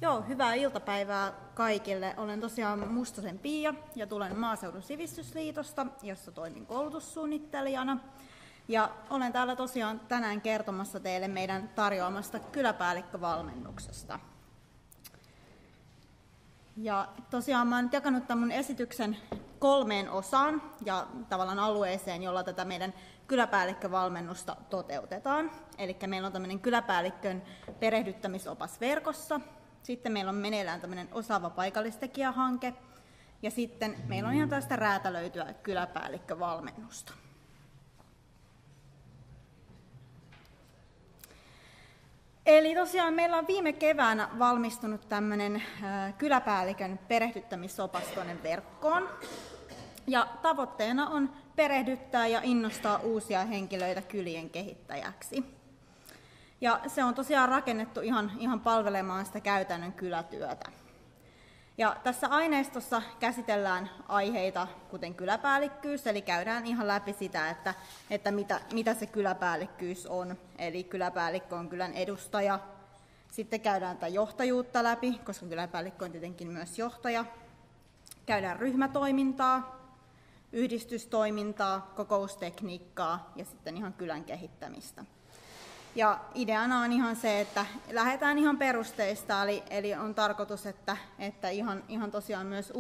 Joo, hyvää iltapäivää kaikille. Olen tosiaan Mustosen Pia ja tulen Maaseudun sivistysliitosta, jossa toimin koulutussuunnittelijana. Ja olen täällä tosiaan tänään kertomassa teille meidän tarjoamasta kyläpäällikkövalmennuksesta. Ja tosiaan mä oon nyt jakanut tämän mun esityksen 3 osaan ja tavallaan alueeseen, jolla tätä meidän kyläpäällikkövalmennusta toteutetaan. Eli meillä on tämmöinen kyläpäällikön perehdyttämisopas verkossa. Sitten meillä on meneillään tämmöinen osaava paikallistekijähanke. Ja sitten meillä on ihan tästä räätälöityä kyläpäällikkövalmennusta. Eli tosiaan meillä on viime keväänä valmistunut tämmöinen kyläpäällikön perehdyttämisopas tuonne verkkoon. Ja tavoitteena on perehdyttää ja innostaa uusia henkilöitä kylien kehittäjäksi. Ja se on tosiaan rakennettu ihan palvelemaan sitä käytännön kylätyötä. Ja tässä aineistossa käsitellään aiheita, kuten kyläpäällikkyys, eli käydään ihan läpi sitä, että mitä se kyläpäällikkyys on. Eli kyläpäällikkö on kylän edustaja. Sitten käydään tätä johtajuutta läpi, koska kyläpäällikkö on tietenkin myös johtaja. Käydään ryhmätoimintaa, yhdistystoimintaa, kokoustekniikkaa ja sitten ihan kylän kehittämistä. Ja ideana on ihan se, että lähdetään ihan perusteista, eli on tarkoitus, että ihan tosiaan myös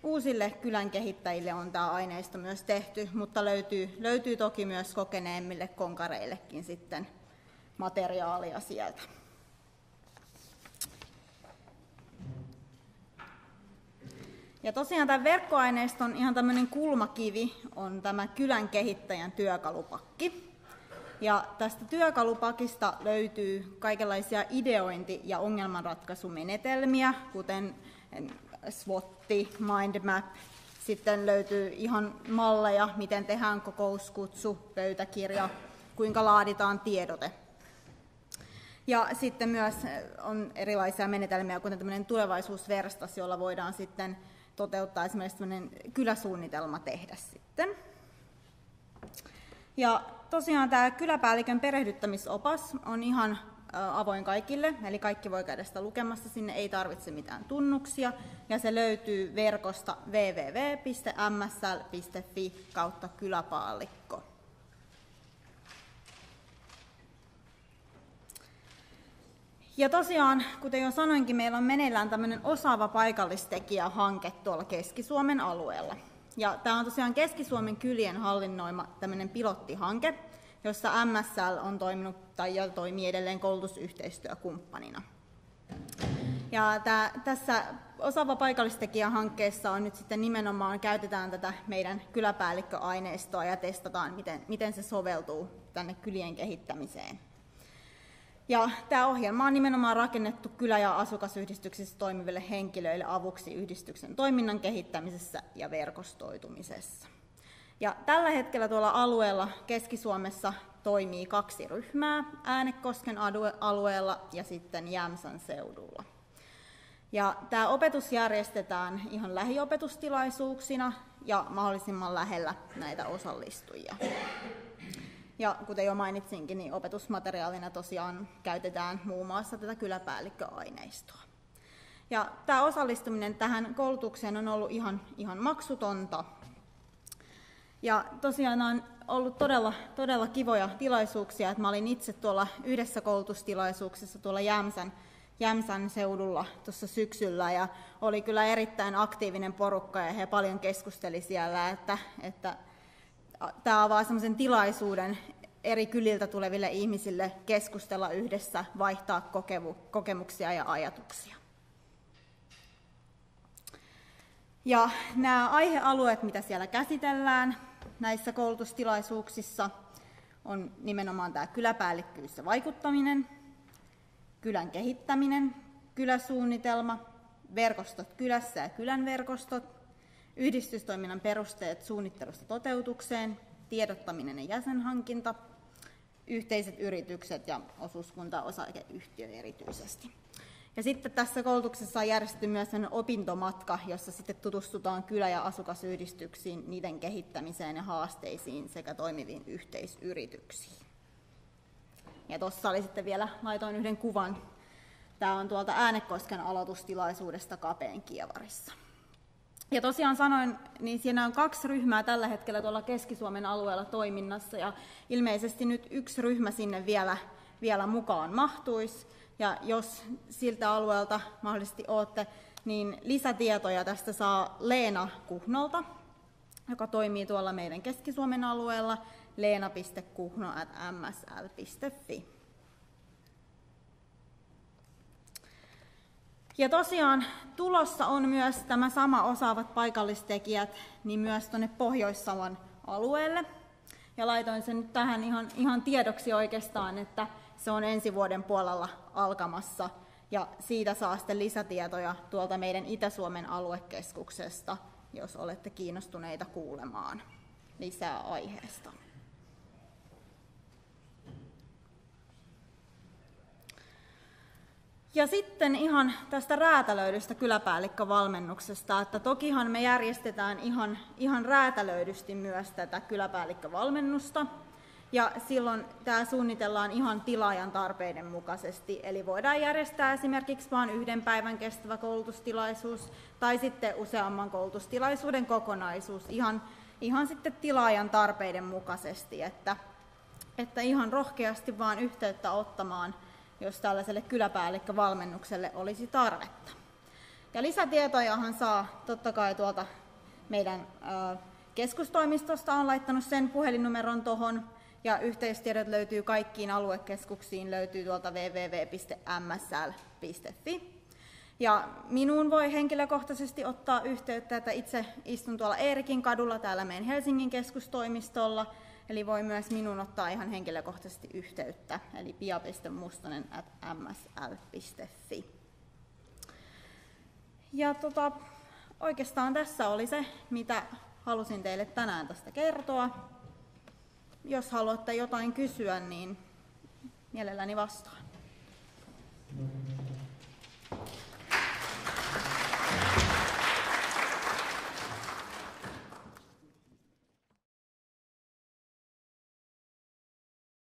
uusille kylän kehittäjille on tämä aineisto myös tehty, mutta löytyy toki myös kokeneemmille konkareillekin sitten materiaalia sieltä. Ja tosiaan tämän verkkoaineiston ihan tämmöinen kulmakivi on tämä kylän kehittäjän työkalupakki. Ja tästä työkalupakista löytyy kaikenlaisia ideointi- ja ongelmanratkaisumenetelmiä, kuten SWOT, mindmap. Sitten löytyy ihan malleja, miten tehdään kokouskutsu, pöytäkirja, kuinka laaditaan tiedote. Ja sitten myös on erilaisia menetelmiä, kuten tämmöinen tulevaisuusverstas, jolla voidaan sitten toteuttaa esimerkiksi tämmöinen kyläsuunnitelma tehdä sitten. Ja tosiaan tämä kyläpäällikön perehdyttämisopas on ihan avoin kaikille, eli kaikki voi käydä sitä lukemassa, sinne ei tarvitse mitään tunnuksia, ja se löytyy verkosta www.msl.fi/kyläpaallikko. Ja tosiaan, kuten jo sanoinkin, meillä on meneillään tämmöinen osaava paikallistekijähanke tuolla Keski-Suomen alueella. Ja tämä on tosiaan Keski-Suomen kylien hallinnoima tämmöinen pilottihanke, jossa MSL on toiminut tai toimii edelleen koulutusyhteistyökumppanina. Ja tässä osaava paikallistekijähankkeessa on nyt sitten nimenomaan käytetään tätä meidän kyläpäällikköaineistoa ja testataan, miten se soveltuu tänne kylien kehittämiseen. Ja tämä ohjelma on nimenomaan rakennettu kylä- ja asukasyhdistyksissä toimiville henkilöille avuksi yhdistyksen toiminnan kehittämisessä ja verkostoitumisessa. Ja tällä hetkellä tuolla alueella Keski-Suomessa toimii 2 ryhmää, Äänekosken alueella ja sitten Jämsän seudulla. Ja tämä opetus järjestetään ihan lähiopetustilaisuuksina ja mahdollisimman lähellä näitä osallistujia. Ja kuten jo mainitsinkin, niin opetusmateriaalina tosiaan käytetään muun muassa tätä kyläpäällikköaineistoa. Ja tämä osallistuminen tähän koulutukseen on ollut ihan maksutonta. Ja tosiaan on ollut todella kivoja tilaisuuksia, että mä olin itse tuolla yhdessä koulutustilaisuuksessa tuolla Jämsän seudulla tuossa syksyllä, ja oli kyllä erittäin aktiivinen porukka, ja he paljon keskusteli siellä, että tämä avaa sellaisen tilaisuuden eri kyliltä tuleville ihmisille keskustella yhdessä, vaihtaa kokemuksia ja ajatuksia. Ja nämä aihealueet, mitä siellä käsitellään näissä koulutustilaisuuksissa, on nimenomaan tämä kyläpäällikkyys ja vaikuttaminen, kylän kehittäminen, kyläsuunnitelma, verkostot kylässä ja kylän verkostot, yhdistystoiminnan perusteet suunnittelusta toteutukseen, tiedottaminen ja jäsenhankinta, yhteiset yritykset ja osuuskunta-osakeyhtiö erityisesti. Ja sitten tässä koulutuksessa on järjestetty myös opintomatka, jossa sitten tutustutaan kylä- ja asukasyhdistyksiin, niiden kehittämiseen ja haasteisiin sekä toimiviin yhteisyrityksiin. Ja tuossa oli sitten vielä, laitoin yhden kuvan Tämä on tuolta Äänekosken aloitustilaisuudesta Kapeenkievarissa. Ja tosiaan sanoin, niin siinä on 2 ryhmää tällä hetkellä tuolla Keski-Suomen alueella toiminnassa, ja ilmeisesti nyt 1 ryhmä sinne vielä mukaan mahtuisi. Ja jos siltä alueelta mahdollisesti olette, niin lisätietoja tästä saa Leena Kuhnolta, joka toimii tuolla meidän Keski-Suomen alueella, leena.kuhno@msl.fi. Ja tosiaan tulossa on myös tämä sama osaavat paikallistekijät, niin myös tuonne Pohjois-Savon alueelle. Ja laitoin sen nyt tähän ihan tiedoksi oikeastaan, että se on ensi vuoden puolella alkamassa. Ja siitä saa sitten lisätietoja tuolta meidän Itä-Suomen aluekeskuksesta, jos olette kiinnostuneita kuulemaan lisää aiheesta. Ja sitten ihan tästä räätälöidystä kyläpäällikkövalmennuksesta, että tokihan me järjestetään ihan räätälöidysti myös tätä kyläpäällikkövalmennusta, ja silloin tämä suunnitellaan ihan tilaajan tarpeiden mukaisesti, eli voidaan järjestää esimerkiksi vain 1 päivän kestävä koulutustilaisuus tai sitten useamman koulutustilaisuuden kokonaisuus ihan sitten tilaajan tarpeiden mukaisesti, että ihan rohkeasti vaan yhteyttä ottamaan, jos tällaiselle kyläpäällikkövalmennukselle olisi tarvetta. Ja lisätietojahan saa totta kai tuolta meidän keskustoimistosta, on laittanut sen puhelinnumeron tuohon, ja yhteystiedot löytyy kaikkiin aluekeskuksiin, löytyy tuolta www.msl.fi. Ja minuun voi henkilökohtaisesti ottaa yhteyttä, että itse istun tuolla Eerikin kadulla täällä meidän Helsingin keskustoimistolla, eli voi myös minun ottaa ihan henkilökohtaisesti yhteyttä, eli pia.mustonen@msl.fi. Ja oikeastaan tässä oli se, mitä halusin teille tänään tästä kertoa. Jos haluatte jotain kysyä, niin mielelläni vastaan.